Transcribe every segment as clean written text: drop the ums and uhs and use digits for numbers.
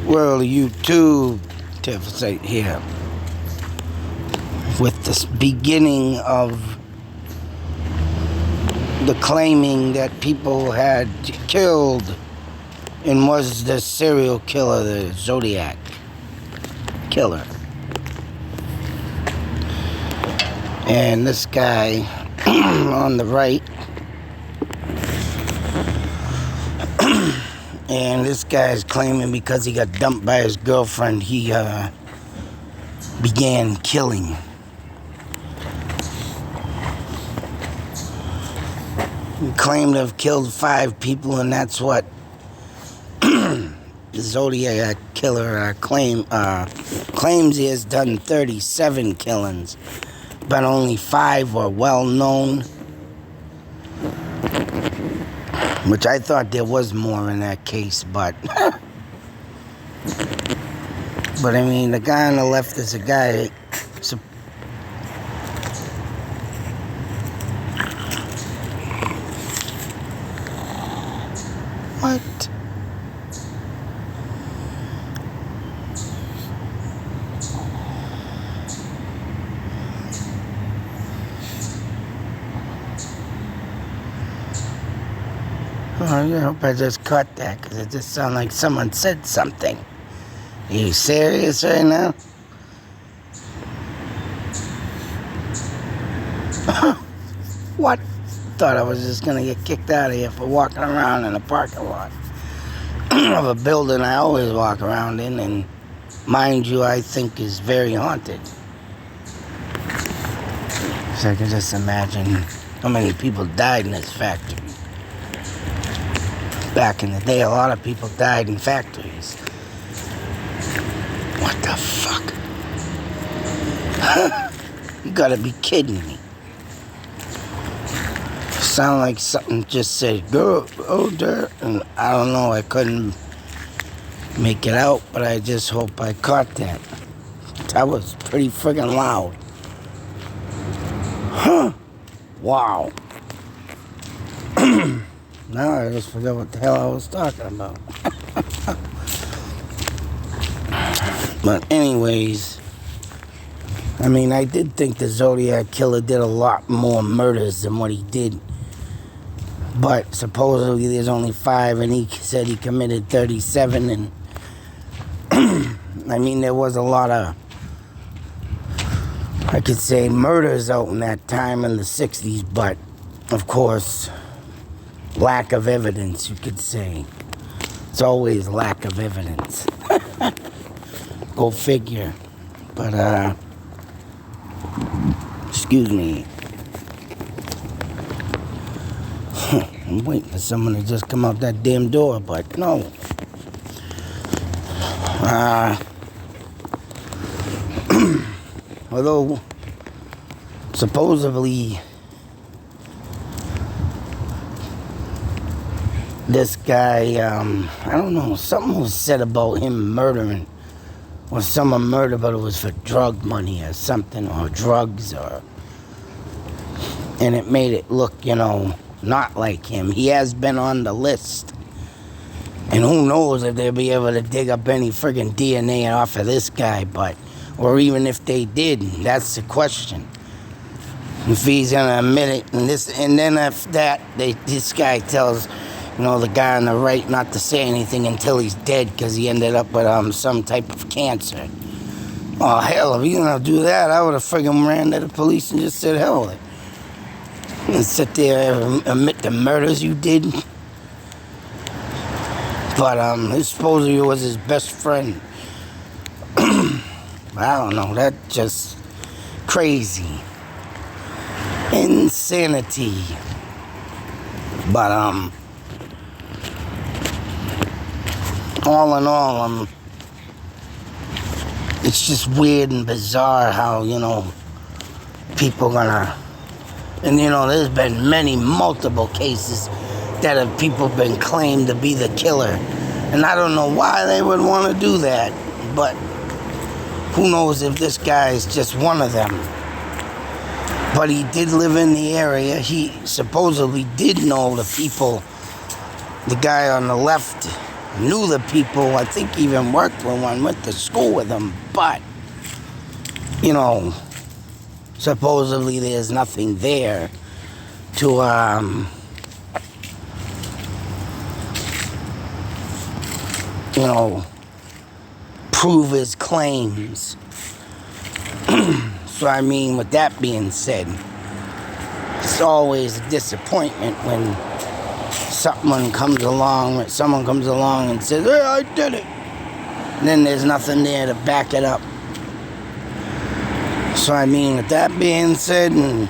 World YouTube deficit here with this beginning of the claiming that people had killed and was the serial killer, the Zodiac Killer. And this guy on the right, and this guy's claiming because he got dumped by his girlfriend, he began killing. He claimed to have killed 5 people, and that's what the Zodiac Killer claims he has done 37 killings, but only 5 are well known. Which I thought there was more in that case, but but I mean, the guy on the left is a guy. What? Oh, I hope I just caught that, because it just sounded like someone said something. Are you serious right now? What? Thought I was just going to get kicked out of here for walking around in a parking lot of a building I always walk around in, and mind you, I think is very haunted. So I can just imagine how many people died in this factory. Back in the day, a lot of people died in factories. What the fuck? You gotta be kidding me. Sound like something just said, go, oh, there. And I don't know, I couldn't make it out, but I just hope I caught that. That was pretty friggin' loud. Huh. Wow. Now I just forgot what the hell I was talking about. But anyways, I mean, I did think the Zodiac Killer did a lot more murders than what he did. But supposedly there's only 5, and he said he committed 37. And I mean, there was a lot of, I could say, murders out in that time in the 60s, but of course, lack of evidence, you could say. It's always lack of evidence. Go figure. But, excuse me. I'm waiting for someone to just come out that damn door, but no. Although, supposedly, this guy, I don't know, something was said about him murdering, or someone murdered, but it was for drug money or something, or drugs, or, and it made it look, you know, not like him. He has been on the list, and who knows if they'll be able to dig up any friggin' DNA off of this guy, but, or even if they did, that's the question. If he's gonna admit it, and then after that, this guy tells, you know, the guy on the right not to say anything until he's dead because he ended up with some type of cancer. Oh, hell, if he's gonna do that, I would have friggin' ran to the police and just said, hell, and sit there and admit the murders you did. But his supposedly was his best friend. I don't know, that's just crazy. Insanity. But all in all, it's just weird and bizarre how, you know, people gonna, and you know, there's been multiple cases that have people been claimed to be the killer, and I don't know why they would want to do that, but who knows if this guy is just one of them. But he did live in the area. He supposedly did know the people, the guy on the left, knew the people. I think even worked with one, went to school with them. But, you know, supposedly there's nothing there to, you know, prove his claims. So, I mean, with that being said, it's always a disappointment when someone comes along and says, hey, I did it. And then there's nothing there to back it up. So, I mean, with that being said, and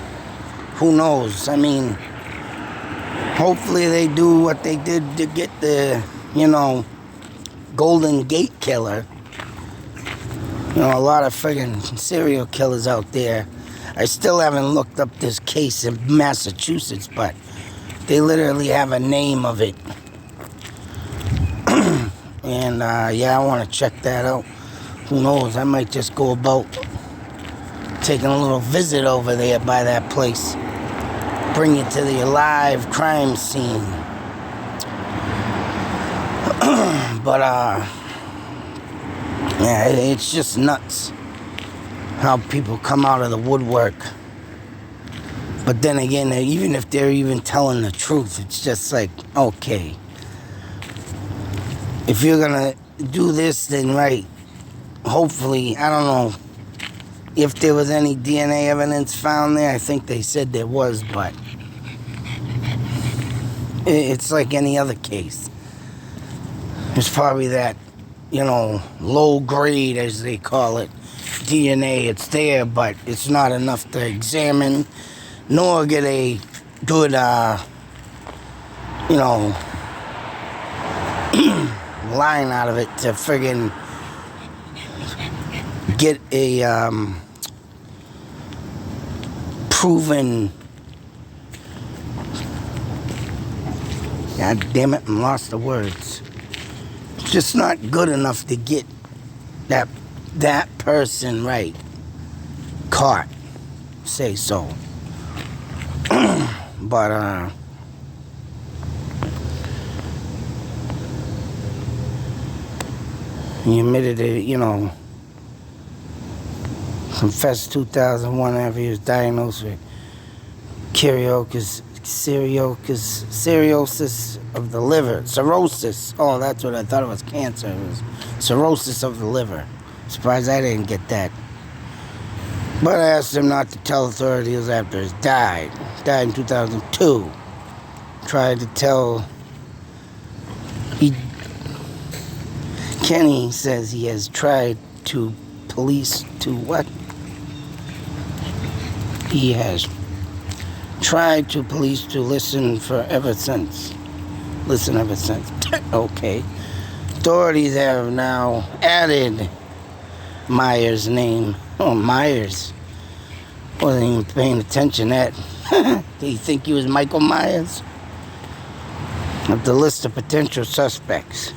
who knows? I mean, hopefully they do what they did to get the, you know, Golden Gate Killer. You know, a lot of friggin' serial killers out there. I still haven't looked up this case in Massachusetts, but they literally have a name of it. And, yeah, I want to check that out. Who knows? I might just go about taking a little visit over there by that place. Bring it to the live crime scene. But, yeah, it's just nuts how people come out of the woodwork. But then again, even if they're even telling the truth, it's just like, okay, if you're gonna do this, then right, hopefully, I don't know if there was any DNA evidence found there. I think they said there was, but it's like any other case. There's probably that, you know, low grade, as they call it, DNA. It's there, but it's not enough to examine, nor get a good, you know, line out of it to friggin' get a, proven, God damn it, I'm lost the words. It's just not good enough to get that person right, caught, say so. But he admitted it, you know, confessed 2001 after he was diagnosed with cirrhosis of the liver. Cirrhosis. Oh, that's what I thought it was, cancer. It was cirrhosis of the liver. Surprised I didn't get that. But I asked him not to tell authorities after he died. Died in 2002. Tried to tell... Kenny says he has tried to police to what? He has tried to police to listen ever since. Okay. Authorities have now added Myers' name. Oh, Myers. Wasn't even paying attention to that. Did you think he was Michael Myers? Of the list of potential suspects.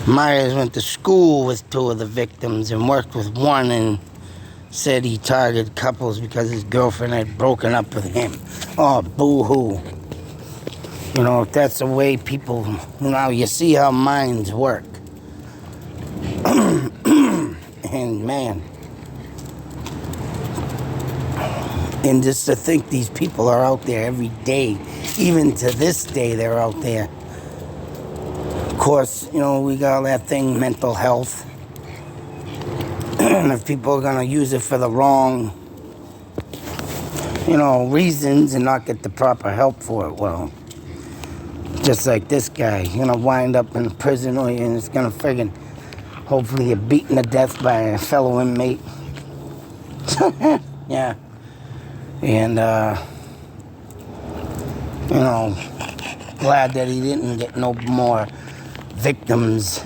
Myers went to school with two of the victims and worked with one, and said he targeted couples because his girlfriend had broken up with him. Oh, boo-hoo. You know, if that's the way people... Now, you see how minds work. And, man... And just to think these people are out there every day. Even to this day, they're out there. Of course, you know, we got that thing, mental health. And if people are going to use it for the wrong, you know, reasons and not get the proper help for it, well, just like this guy, you're going to wind up in prison, or and it's going to friggin', hopefully get beaten to death by a fellow inmate. Yeah. And, you know, glad that he didn't get no more victims.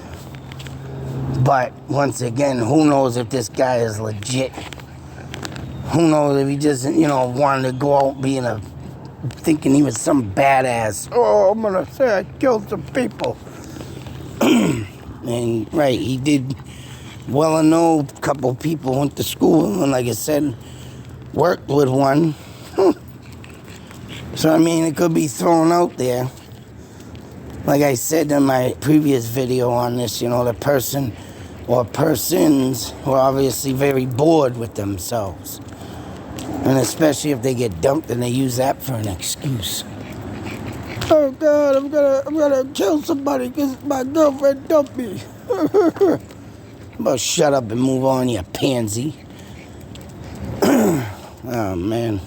But once again, who knows if this guy is legit? Who knows if he just, you know, wanted to go out being thinking he was some badass. Oh, I'm gonna say I killed some people. And right, he did. Well, I know a couple people went to school, and like I said, worked with one. So I mean, it could be thrown out there. Like I said in my previous video on this, the person or persons were obviously very bored with themselves. And especially if they get dumped and they use that for an excuse. Oh God, I'm gonna kill somebody because my girlfriend dumped me. Well, shut up and move on, you pansy. Oh man.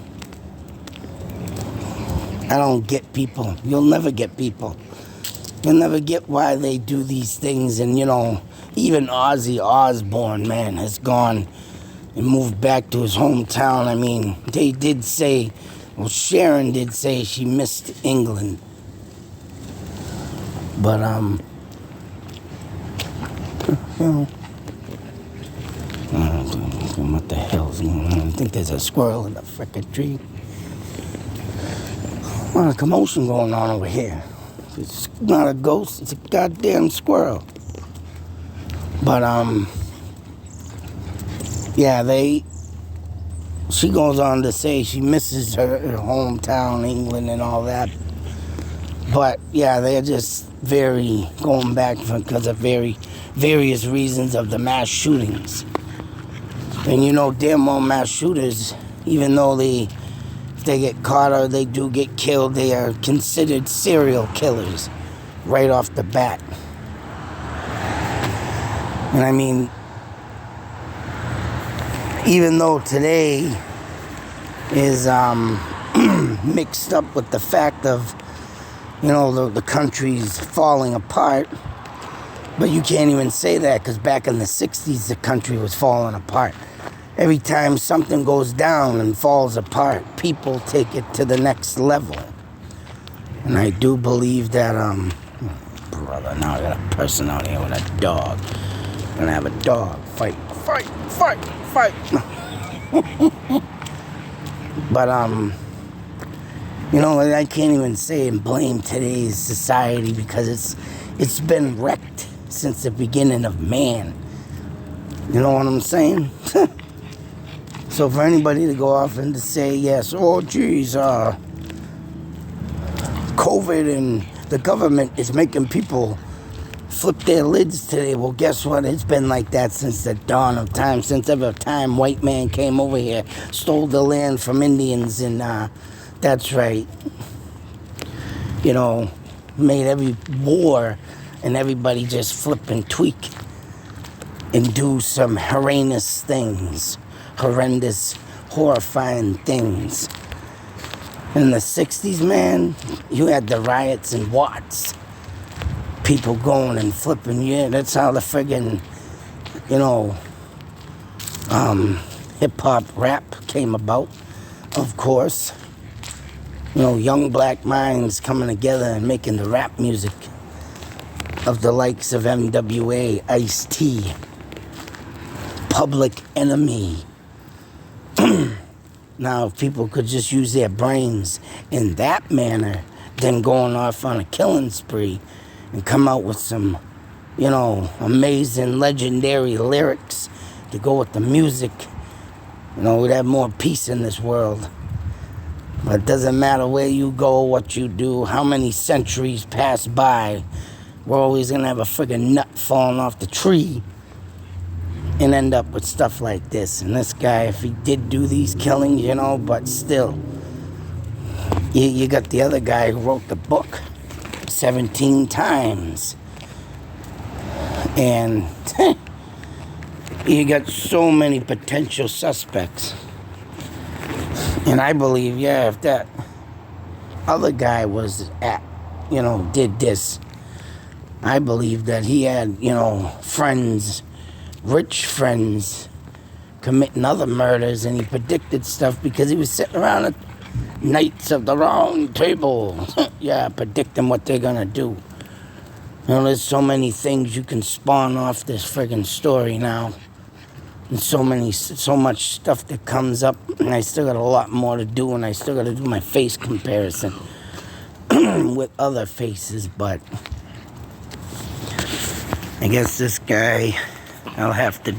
I don't get people. You'll never get people. You'll never get why they do these things. And even Ozzy Osbourne, man, has gone and moved back to his hometown. I mean, they did say, well, Sharon did say she missed England. But, what the hell's going on? I think there's a squirrel in the frickin' tree. A lot of commotion going on over here. It's not a ghost, it's a goddamn squirrel. But, yeah, she goes on to say she misses her hometown, England, and all that. But, yeah, they're just going back because of various reasons of the mass shootings. And damn well mass shooters, even though if they get caught or they do get killed, they are considered serial killers right off the bat. And I mean, even though today is mixed up with the fact of, the country's falling apart, but you can't even say that because back in the 60s, the country was falling apart. Every time something goes down and falls apart, people take it to the next level. And I do believe that, brother, now I got a person out here with a dog. I'm gonna have a dog fight. But, I can't even say and blame today's society because it's been wrecked since the beginning of man. You know what I'm saying? So for anybody to go off and to say, yes, oh, geez, COVID and the government is making people flip their lids today. Well, guess what? It's been like that since the dawn of time. Since ever time white man came over here, stole the land from Indians, and that's right, made every war and everybody just flip and tweak and do some horrendous things. Horrendous, horrifying things. In the 60s, man, you had the riots in Watts. People going and flipping. Yeah, that's how the friggin', hip-hop rap came about, of course. Young black minds coming together and making the rap music of the likes of MWA, Ice-T, Public Enemy. Now, if people could just use their brains in that manner, then going off on a killing spree and come out with some, amazing, legendary lyrics to go with the music, we'd have more peace in this world. But it doesn't matter where you go, what you do, how many centuries pass by, we're always going to have a friggin' nut falling off the tree and end up with stuff like this. And this guy, if he did do these killings, but still, you got the other guy who wrote the book 17 times. And you got so many potential suspects. And I believe, if that other guy was did this, I believe that he had, friends, rich friends, committing other murders, and he predicted stuff because he was sitting around at Knights of the Round Table, predicting what they're gonna do. There's so many things you can spawn off this friggin' story now, and so much stuff that comes up, and I still got a lot more to do, and I still got to do my face comparison with other faces, but I guess this guy, I'll have to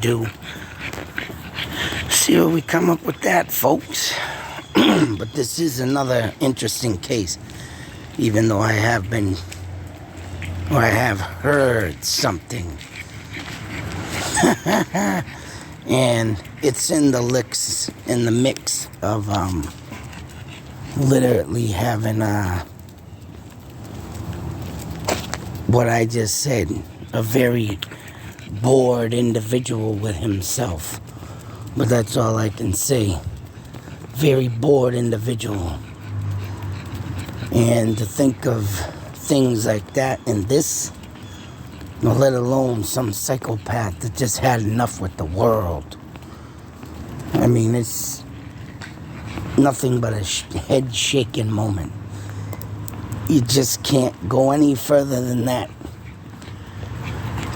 see what we come up with that, folks. But this is another interesting case, even though I have been or I have heard something. And it's in the mix of literally having what I just said, a very bored individual with himself. But that's all I can say. Very bored individual. And to think of things like that in this, let alone some psychopath that just had enough with the world. I mean, it's nothing but a head-shaking moment. You just can't go any further than that.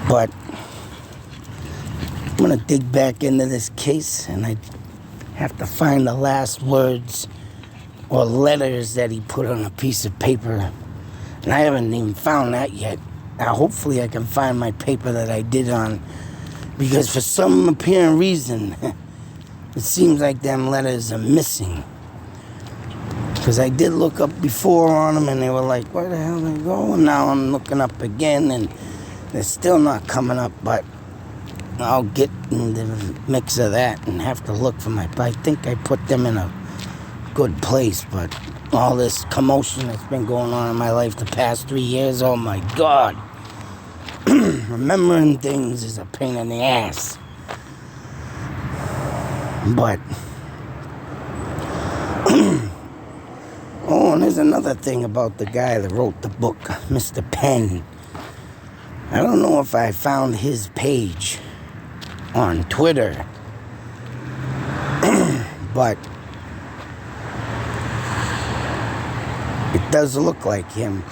But I'm going to dig back into this case, and I have to find the last words or letters that he put on a piece of paper. And I haven't even found that yet. Now, hopefully I can find my paper that I did on, because for some apparent reason, it seems like them letters are missing. Because I did look up before on them, and they were like, where the hell did they go? And now I'm looking up again, and they're still not coming up. But I'll get in the mix of that and have to look for I think I put them in a good place. But all this commotion that's been going on in my life the past 3 years, oh my God. Remembering things is a pain in the ass. But oh, and there's another thing about the guy that wrote the book, Mr. Penn. I don't know if I found his page on Twitter, but it does look like him.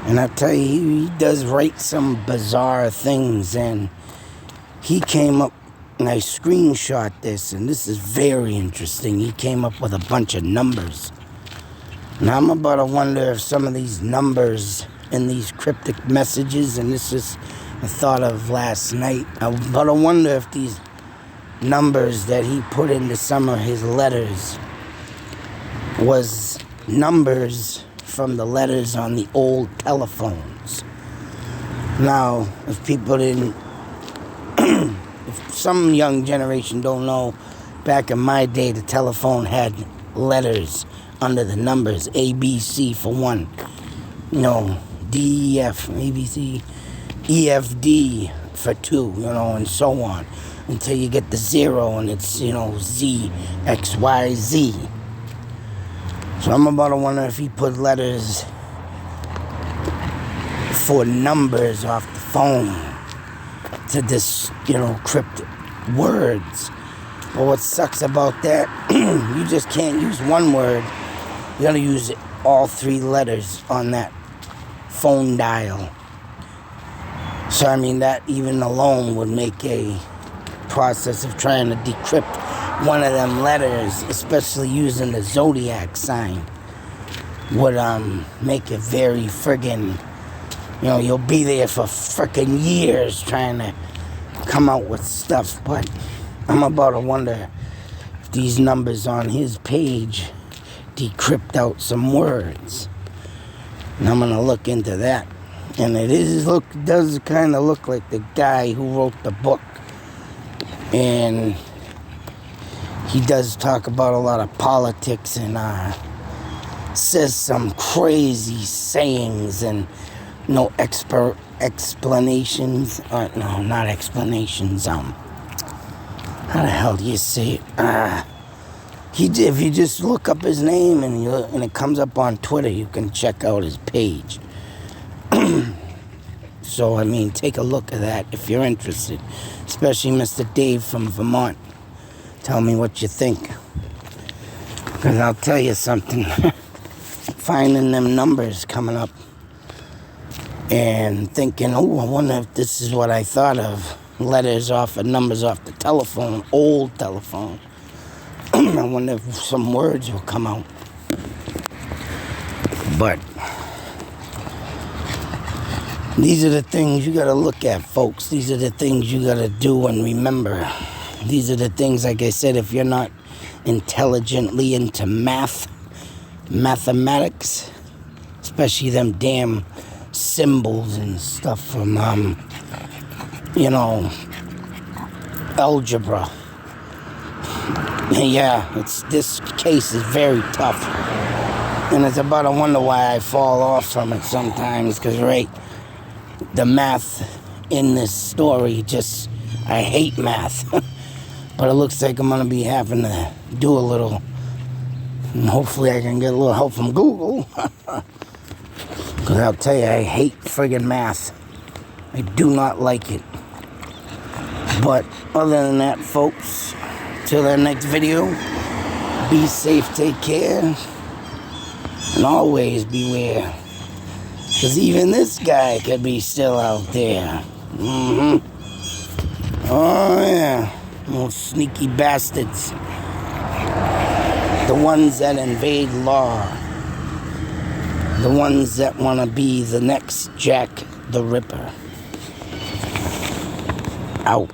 And I tell you, he does write some bizarre things, and he came up, and I screenshot this, and this is very interesting. He came up with a bunch of numbers. Now I'm about to wonder if some of these numbers in these cryptic messages, and this is a thought of last night, I'm about to wonder if these numbers that he put into some of his letters was numbers from the letters on the old telephones. Now, if people didn't, if some young generation don't know, back in my day, the telephone had letters under the numbers, A, B, C for one, D, E, F, A, B, C, E, F, D for two, and so on, until you get the zero, and it's, Z, X, Y, Z. So I'm about to wonder if he put letters for numbers off the phone to this, cryptic words. But what sucks about that, you just can't use one word. You gotta use all 3 letters on that phone dial. So, I mean, that even alone would make a process of trying to decrypt one of them letters, especially using the Zodiac sign, would make it very friggin', you'll be there for frickin' years trying to come out with stuff. But I'm about to wonder if these numbers on his page decrypt out some words. And I'm gonna look into that. And it does kind of look like the guy who wrote the book. And he does talk about a lot of politics, and says some crazy sayings and no explanations. No, not explanations. How the hell do you say it? If you just look up his name and it comes up on Twitter, you can check out his page. So, I mean, take a look at that if you're interested. Especially Mr. Dave from Vermont. Tell me what you think. Because I'll tell you something. Finding them numbers coming up and thinking, oh, I wonder if this is what I thought of. Letters off and numbers off the telephone, old telephone. I wonder if some words will come out. But these are the things you gotta look at, folks. These are the things you gotta do and remember. These are the things, like I said, if you're not intelligently into mathematics, especially them damn symbols and stuff from, you know, algebra. Yeah, this case is very tough. And it's about to wonder why I fall off from it sometimes, because, right, the math in this story I hate math. But it looks like I'm going to be having to do a little, and hopefully I can get a little help from Google. Because I'll tell you, I hate friggin' math. I do not like it. But other than that, folks, till that next video, be safe, take care, and always beware. Because even this guy could be still out there. Oh, yeah. Those sneaky bastards. The ones that invade law. The ones that want to be the next Jack the Ripper. Out.